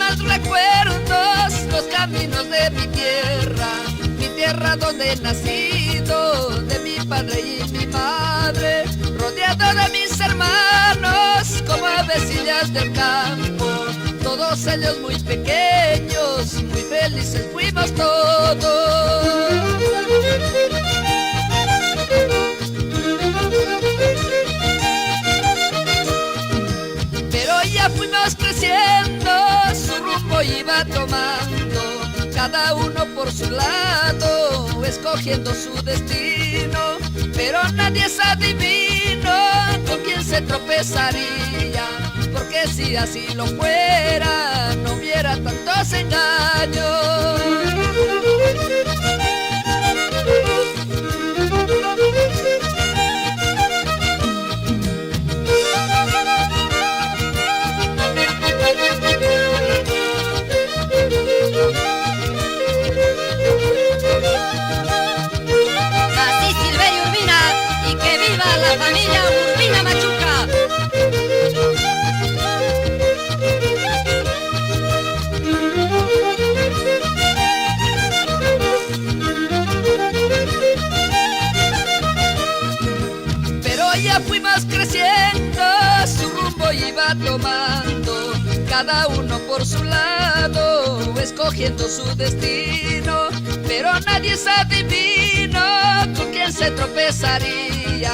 más recuerdos los caminos de mi tierra donde he nacido, de mi padre y mi madre, rodeado de mis hermanos como avecillas del campo, todos ellos muy pequeños, muy felices fuimos todos. Pero ya fuimos creciendo, su rumbo iba tomando, cada uno por su lado, escogiendo su destino, pero nadie es adivino con quién se tropezaría, porque si así lo fuera, no hubiera tantos engaños. Así Silverio Urbina, y que viva la familia Urbina Machuca. Pero ya fuimos creciendo, su rumbo iba tomando, cada uno por su lado, escogiendo su destino, pero nadie es adivino con quién se tropezaría,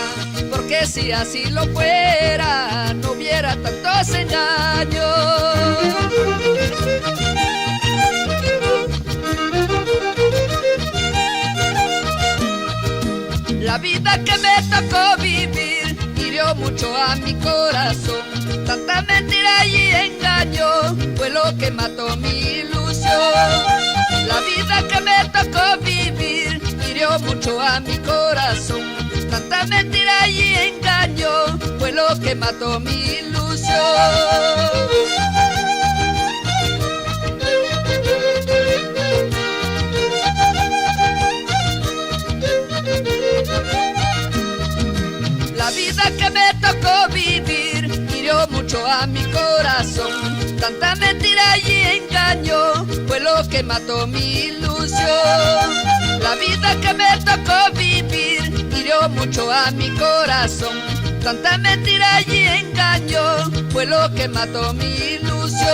porque si así lo fuera, no hubiera tantos engaños. La vida que me tocó vivir hirió mucho a mi corazón, tanta mentira y engaño fue lo que mató mi ilusión. La vida que me tocó vivir hirió mucho a mi corazón, tanta mentira y engaño fue lo que mató mi ilusión. La vida que me tocó vivir hirió mucho a mi corazón, tanta mentira y engaño fue lo que mató mi ilusión. La vida que me tocó vivir hirió mucho a mi corazón, tanta mentira y engaño fue lo que mató mi ilusión.